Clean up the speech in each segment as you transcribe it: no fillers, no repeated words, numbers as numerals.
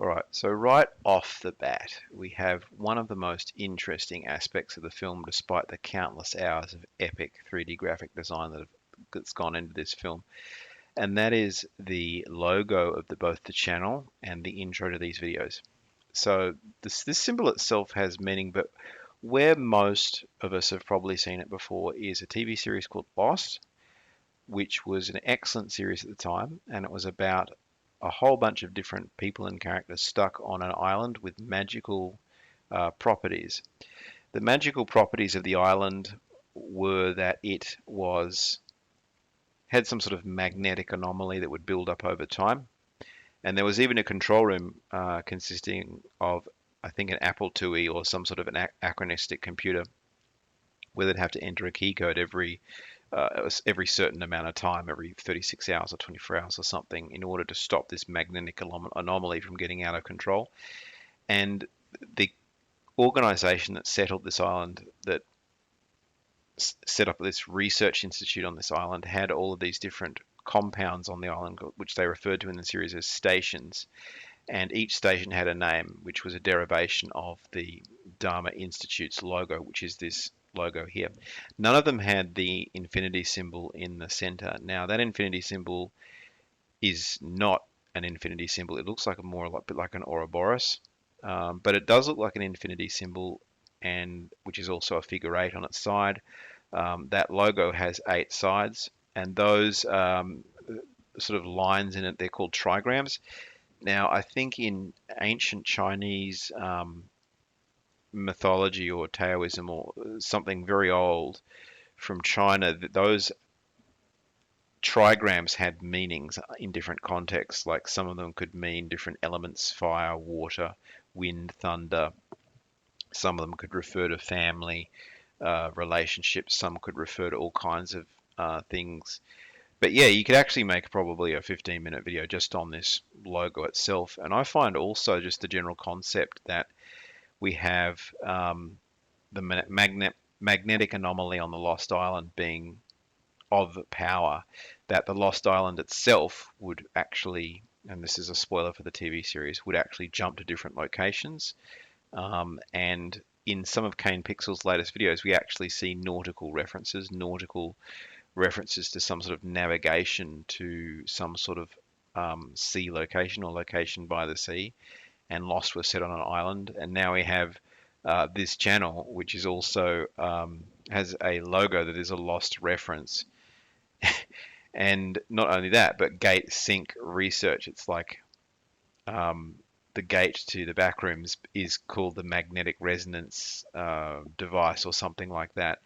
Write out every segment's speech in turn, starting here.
Alright, so right off the bat, we have one of the most interesting aspects of the film, despite the countless hours of epic 3D graphic design that's gone into this film, and that is the logo of both the channel and the intro to these videos. So this symbol itself has meaning, but where most of us have probably seen it before is a TV series called Lost, which was an excellent series at the time, and it was about a whole bunch of different people and characters stuck on an island with magical properties. The magical properties of the island were that it was had some sort of magnetic anomaly that would build up over time, and there was even a control room consisting of, I think, an Apple IIe or some sort of an anachronistic computer where they'd have to enter a key code every certain amount of time, every 36 hours or 24 hours or something, in order to stop this magnetic anomaly from getting out of control. And the organization that settled this island, that set up this research institute on this island, had all of these different compounds on the island, which they referred to in the series as stations. And each station had a name, which was a derivation of the Dharma Institute's logo, which is this logo here. None of them had the infinity symbol in the center. Now, that infinity symbol is not an infinity symbol. It looks like a bit like an Ouroboros, but it does look like an infinity symbol, and which is also a figure 8 on its side. That logo has 8 sides, and those sort of lines in it, they're called trigrams. Now, I think in ancient Chinese mythology or Taoism or something very old from China, that those trigrams had meanings in different contexts. Like some of them could mean different elements: fire, water, wind, thunder. Some of them could refer to family, relationships. Some could refer to all kinds of things. But yeah, you could actually make probably a 15-minute video just on this logo itself. And I find also just the general concept that we have the magnetic anomaly on the Lost Island being of power, that the Lost Island itself would actually, and this is a spoiler for the TV series, would actually jump to different locations. And in some of Kane Pixel's latest videos, we actually see nautical references to some sort of navigation to some sort of sea location or location by the sea, and Lost was set on an island, and now we have this channel, which is also has a logo that is a Lost reference. And not only that, but Gate Sync Research. It's like the gate to the Backrooms is called the magnetic resonance device or something like that.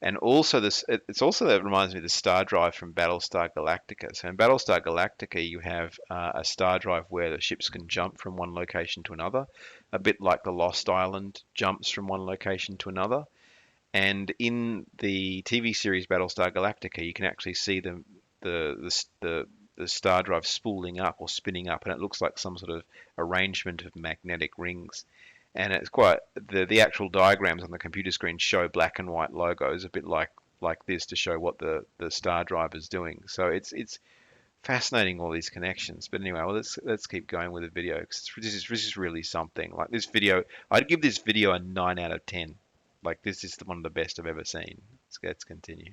And also it's also, that reminds me of the star drive from Battlestar Galactica. So in Battlestar Galactica, you have a star drive where the ships can jump from one location to another, a bit like the Lost Island jumps from one location to another. And in the TV series Battlestar Galactica, you can actually see the star drive spooling up or spinning up, and it looks like some sort of arrangement of magnetic rings. And it's quite the actual diagrams on the computer screen show black and white logos, a bit like this, to show what the star drive is doing. So it's fascinating, all these connections. But anyway, well, let's keep going with the video, because this is really something. Like this video, I'd give this video a 9 out of 10. Like this is one of the best I've ever seen. Let's continue.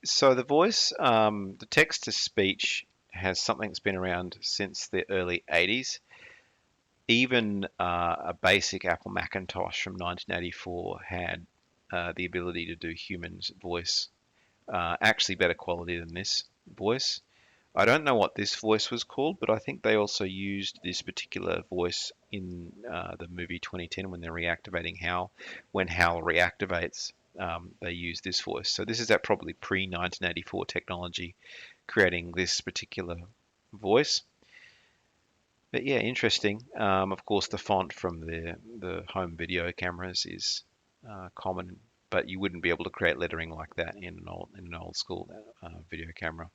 So the voice, the text to speech has something that's been around since the early 80s. Even a basic Apple Macintosh from 1984 had the ability to do human's voice, actually better quality than this voice. I don't know what this voice was called, but I think they also used this particular voice in the movie 2010 when they're reactivating HAL. When HAL reactivates, they use this voice. So this is that probably pre-1984 technology creating this particular voice. But yeah, interesting. Of course, the font from the home video cameras is common, but you wouldn't be able to create lettering like that in an old school video camera.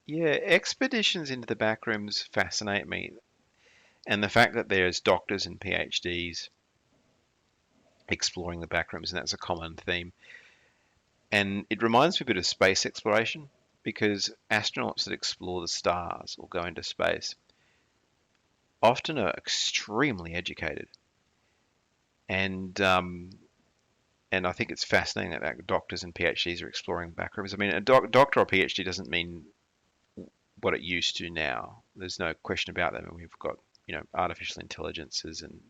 Yeah, expeditions into the back rooms fascinate me, and the fact that there's doctors and PhDs exploring the backrooms, and that's a common theme. And it reminds me a bit of space exploration because astronauts that explore the stars or go into space often are extremely educated. And and I think it's fascinating that doctors and PhDs are exploring backrooms. I mean, a doctor or PhD doesn't mean what it used to now. There's no question about that. I mean, we've got artificial intelligences and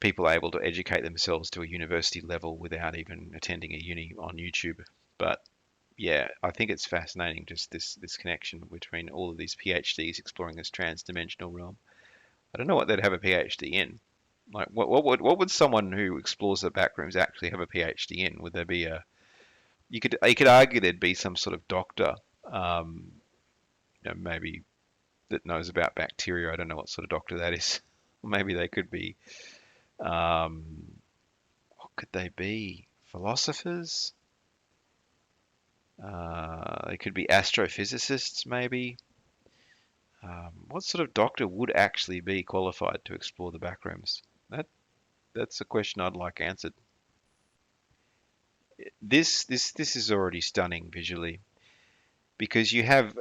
people able to educate themselves to a university level without even attending a uni on YouTube. But yeah, I think it's fascinating just this connection between all of these PhDs exploring this transdimensional realm. I don't know what they'd have a PhD in. Like, what would someone who explores the backrooms actually have a PhD in? Would there be a you could argue there'd be some sort of doctor, um, maybe that knows about bacteria. I don't know what sort of doctor that is. Maybe they could be, um, what could they be? Philosophers? They could be astrophysicists, maybe. What sort of doctor would actually be qualified to explore the backrooms? That's a question I'd like answered. This is already stunning visually because you have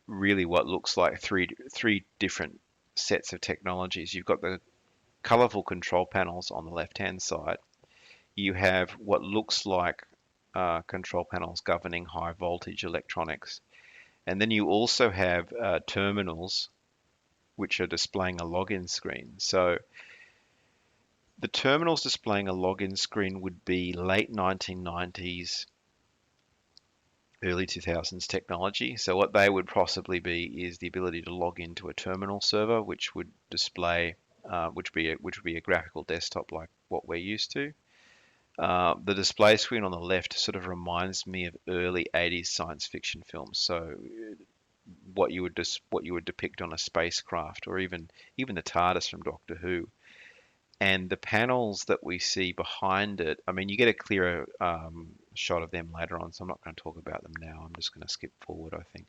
really what looks like three different sets of technologies. You've got the colorful control panels on the left-hand side. You have what looks like control panels governing high voltage electronics. And then you also have terminals which are displaying a login screen. So the terminals displaying a login screen would be late 1990s, early 2000s technology. So what they would possibly be is the ability to log into a terminal server, which would display, which would be a graphical desktop like what we're used to. The display screen on the left sort of reminds me of early 80s science fiction films. So what you would depict on a spacecraft, or even the TARDIS from Doctor Who. And the panels that we see behind it, I mean, you get a clearer shot of them later on, so I'm not going to talk about them now. I'm just going to skip forward, I think.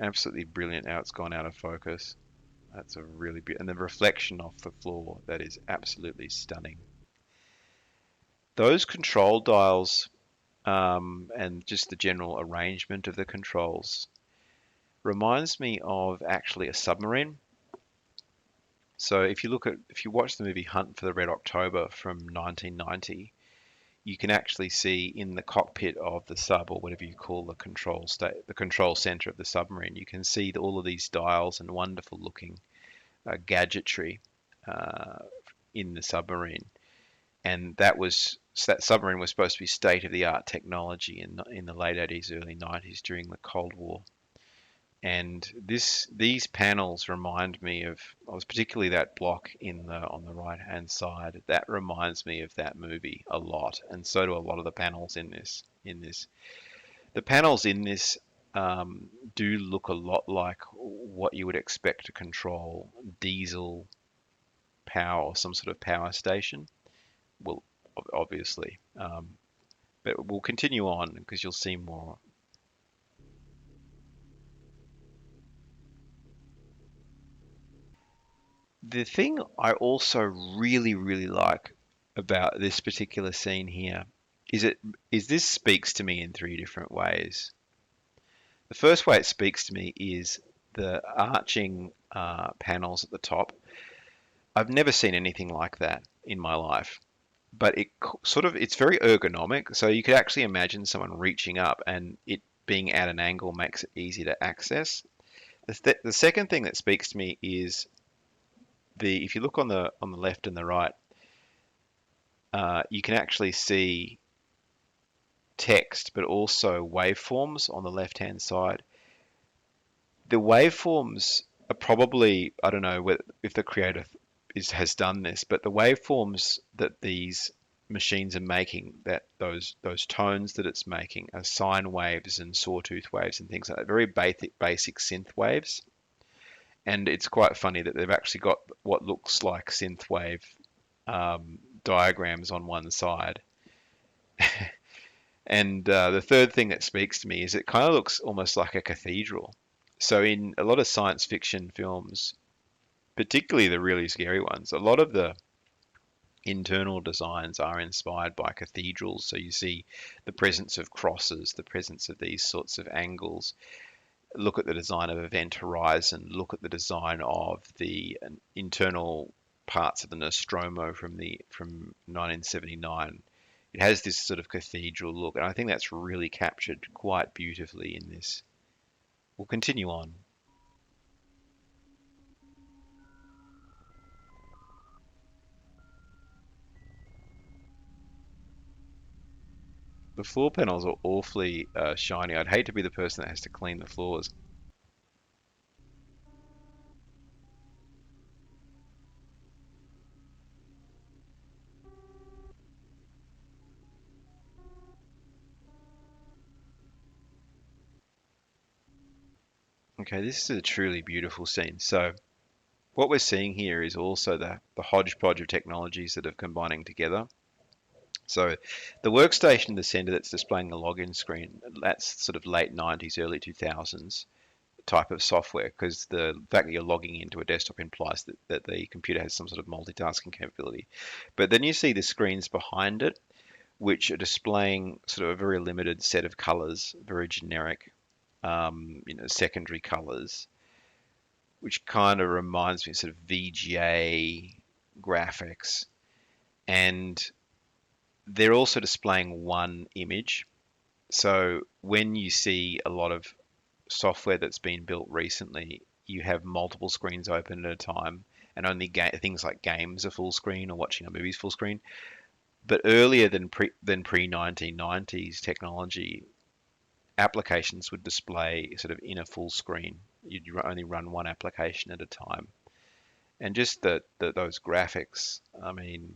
Absolutely brilliant how it's gone out of focus. That's a really and the reflection off the floor, that is absolutely stunning. Those control dials and just the general arrangement of the controls reminds me of actually a submarine. So if you watch the movie Hunt for the Red October from 1990, you can actually see in the cockpit of the sub, or whatever you call the control center of the submarine, you can see all of these dials and wonderful looking gadgetry uh, in the submarine. And that submarine was supposed to be state of the art technology in the late 80s, early 90s during the Cold War. And these panels remind me of, I was particularly that block on the right hand side. That reminds me of that movie a lot, and so do a lot of the panels in this. The panels in this do look a lot like what you would expect to control diesel power or some sort of power station. Well, obviously, but we'll continue on because you'll see more. The thing I also really, really like about this particular scene here is this speaks to me in three different ways. The first way it speaks to me is the arching panels at the top. I've never seen anything like that in my life, but it's very ergonomic. So you could actually imagine someone reaching up, and it being at an angle makes it easy to access. The second thing that speaks to me is the if you look on the left and the right, you can actually see text, but also waveforms on the left-hand side. The waveforms are probably, I don't know if the creator has done this, but the waveforms that these machines are making, that those tones that it's making, are sine waves and sawtooth waves and things like that, very basic synth waves. And it's quite funny that they've actually got what looks like synthwave diagrams on one side. And the third thing that speaks to me is it kind of looks almost like a cathedral. So in a lot of science fiction films, particularly the really scary ones. A lot of the internal designs are inspired by cathedrals. So you see the presence of crosses, the presence of these sorts of angles. Look at the design of Event Horizon. Look at the design of the internal parts of the Nostromo from 1979. It has this sort of cathedral look, and I think that's really captured quite beautifully in this. We'll continue on. The floor panels are awfully shiny. I'd hate to be the person that has to clean the floors. Okay, this is a truly beautiful scene. So what we're seeing here is also the hodgepodge of technologies that are combining together. So the workstation in the center that's displaying the login screen, that's sort of late 90s, early 2000s type of software, because the fact that you're logging into a desktop implies that the computer has some sort of multitasking capability. But then you see the screens behind it, which are displaying sort of a very limited set of colors, very generic, secondary colors, which kind of reminds me of sort of VGA graphics. And they're also displaying one image. So when you see a lot of software that's been built recently, you have multiple screens open at a time, and only things like games are full screen or watching a movie's full screen. But earlier than pre 1990s technology, applications would display sort of in a full screen. You'd only run one application at a time, and just those graphics. I mean,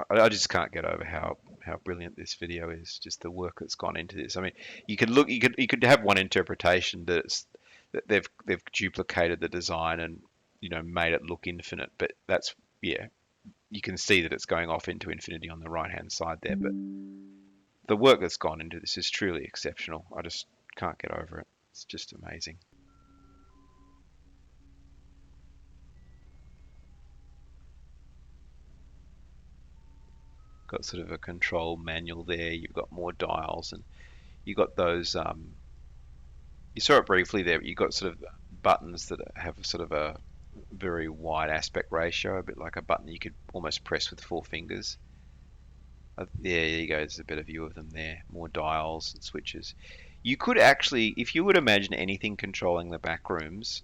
I just can't get over how brilliant this video is. Just the work that's gone into this. I mean, you could have one interpretation that they've duplicated the design and made it look infinite, but that's yeah. You can see that it's going off into infinity on the right hand side there, but the work that's gone into this is truly exceptional. I just can't get over it. It's just amazing. Got sort of a control manual there. You've got more dials, and you've got those. You saw it briefly there. You've got sort of buttons that have sort of a very wide aspect ratio, a bit like a button you could almost press with four fingers. There you go. There's a better view of them there. More dials and switches. You could actually, if you would imagine anything controlling the back rooms,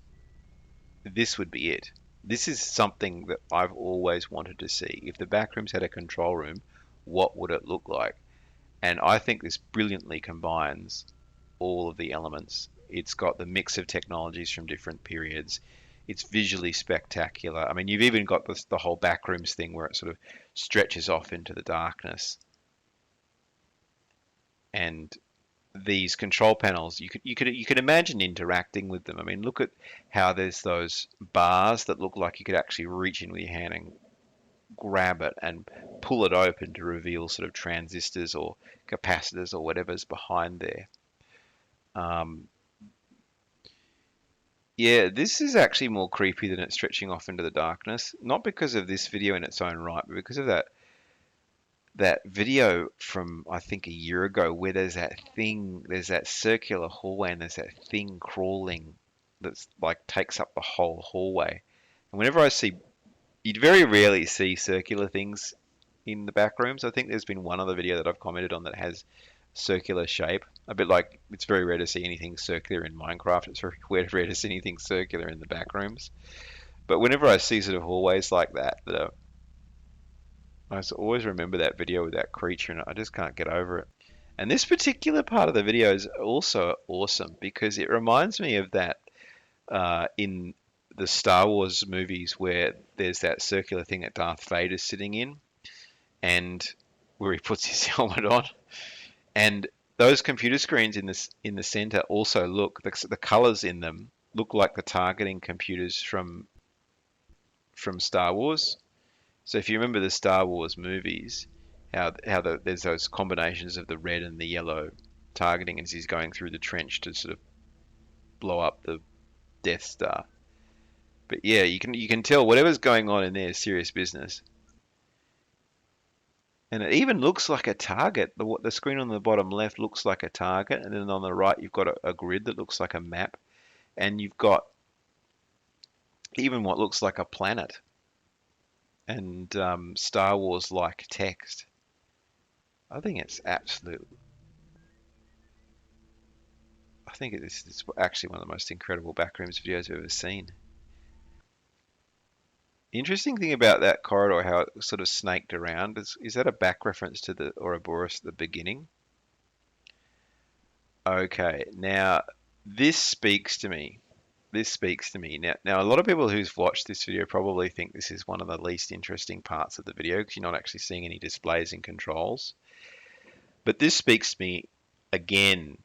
this would be it. This is something that I've always wanted to see. If the back rooms had a control room, what would it look like? And I think this brilliantly combines all of the elements. It's got the mix of technologies from different periods. It's visually spectacular. I mean, you've even got the whole backrooms thing where it sort of stretches off into the darkness. And these control panels, you could imagine interacting with them. I mean, look at how there's those bars that look like you could actually reach in with your hand and grab it and pull it open to reveal sort of transistors or capacitors or whatever's behind there. Um, yeah, this is actually more creepy than it stretching off into the darkness. Not because of this video in its own right, but because of that video from I think a year ago where there's that circular hallway and there's that thing crawling that's like takes up the whole hallway. And whenever I see, you'd very rarely see circular things in the back rooms. I think there's been one other video that I've commented on that has circular shape. A bit like it's very rare to see anything circular in Minecraft. It's very rare to see anything circular in the back rooms. But whenever I see sort of hallways like that are, I always remember that video with that creature, and I just can't get over it. And this particular part of the video is also awesome because it reminds me of that in the Star Wars movies where there's that circular thing that Darth Vader's sitting in, and where he puts his helmet on, and those computer screens in the center also look the colors in them look like the targeting computers from Star Wars. So if you remember the Star Wars movies, there's those combinations of the red and the yellow targeting as he's going through the trench to sort of blow up the Death Star. But yeah, you can tell whatever's going on in there is serious business. And it even looks like a target. The screen on the bottom left looks like a target, and then on the right you've got a grid that looks like a map, and you've got even what looks like a planet and Star Wars like text. I think it's absolute. I think it's actually one of the most incredible Backrooms videos I've ever seen. The interesting thing about that corridor, how it sort of snaked around, is that a back reference to the Ouroboros at the beginning? Okay, now this speaks to me. This speaks to me. Now, a lot of people who've watched this video probably think this is one of the least interesting parts of the video because you're not actually seeing any displays and controls. But this speaks to me again.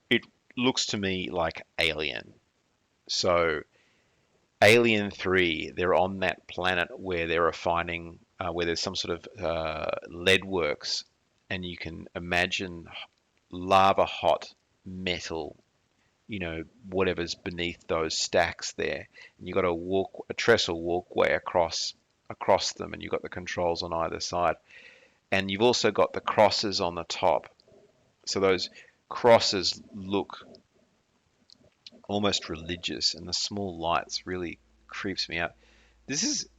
It looks to me like Alien. So, Alien 3, they're on that planet where they're refining, where there's some sort of lead works, and you can imagine lava hot metal, whatever's beneath those stacks there. And you've got a trestle walkway across them, and you've got the controls on either side. And you've also got the crosses on the top. So those crosses look almost religious, and the small lights really creeps me out. This is,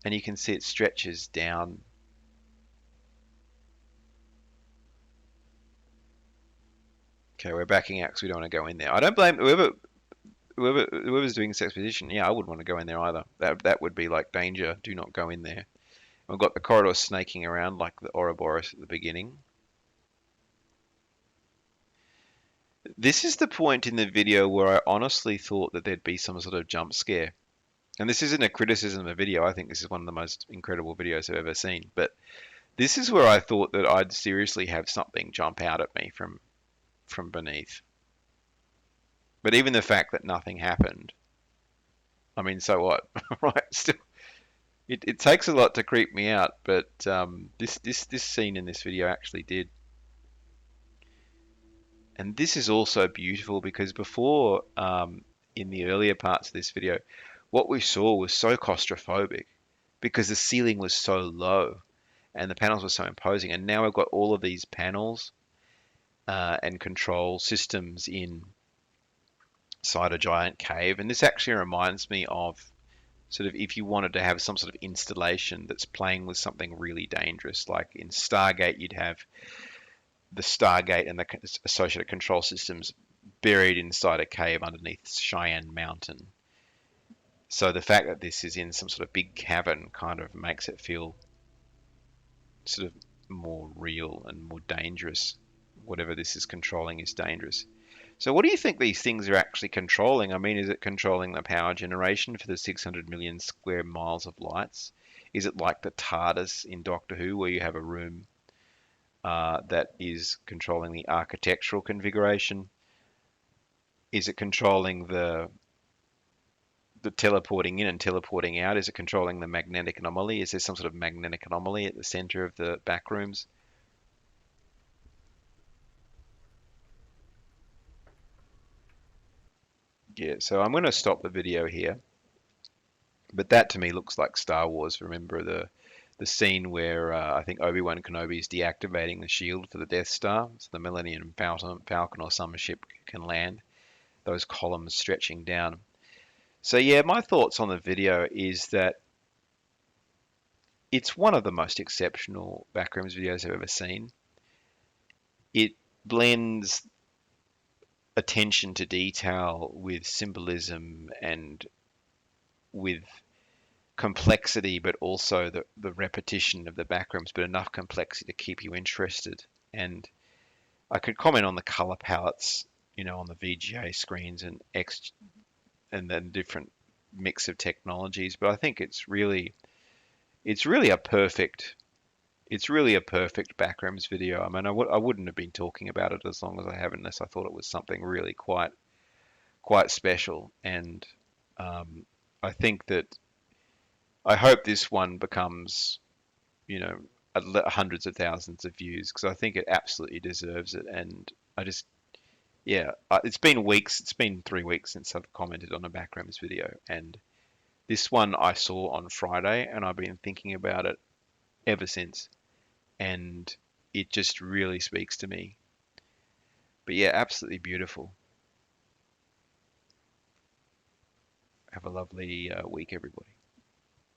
and you can see it stretches down. Okay, we're backing out because we don't want to go in there. I don't blame whoever's doing this exposition. Yeah, I wouldn't want to go in there either. That would be like danger. Do not go in there. We've got the corridor snaking around like the Ouroboros at the beginning. This is the point in the video where I honestly thought that there'd be some sort of jump scare. And this isn't a criticism of the video. I think this is one of the most incredible videos I've ever seen. But this is where I thought that I'd seriously have something jump out at me from beneath. But even the fact that nothing happened, I mean, so what, right? Still, it takes a lot to creep me out. But this scene in this video actually did. And this is also beautiful because before, in the earlier parts of this video, what we saw was so claustrophobic because the ceiling was so low and the panels were so imposing. And now we've got all of these panels and control systems inside a giant cave. And this actually reminds me of sort of if you wanted to have some sort of installation that's playing with something really dangerous, like in Stargate, you'd have the Stargate and the associated control systems buried inside a cave underneath Cheyenne Mountain. So the fact that this is in some sort of big cavern kind of makes it feel sort of more real and more dangerous. Whatever this is controlling is dangerous. So what do you think these things are actually controlling? I mean, is it controlling the power generation for the 600 million square miles of lights? Is it like the TARDIS in Doctor Who, where you have a room that is controlling the architectural configuration? Is it controlling the teleporting in and teleporting out? Is it controlling the magnetic anomaly? Is there some sort of magnetic anomaly at the center of the back rooms? Yeah, so I'm going to stop the video here. But that to me looks like Star Wars. Remember the scene where I think Obi-Wan Kenobi is deactivating the shield for the Death Star, so the Millennium Falcon or some ship can land. Those columns stretching down. So yeah, my thoughts on the video is that it's one of the most exceptional Backrooms videos I've ever seen. It blends attention to detail with symbolism and with complexity, but also the repetition of the backrooms, but enough complexity to keep you interested. And I could comment on the color palettes, on the VGA screens and then different mix of technologies, but I think it's really a perfect backrooms video. I mean, I wouldn't have been talking about it as long as I have unless I thought it was something really quite special. And I think that I hope this one becomes, hundreds of thousands of views because I think it absolutely deserves it. And I just Yeah, it's been weeks. It's been 3 weeks since I've commented on a Backrooms video, and this one I saw on Friday, and I've been thinking about it ever since, and it just really speaks to me. But yeah, absolutely beautiful. Have a lovely week, everybody.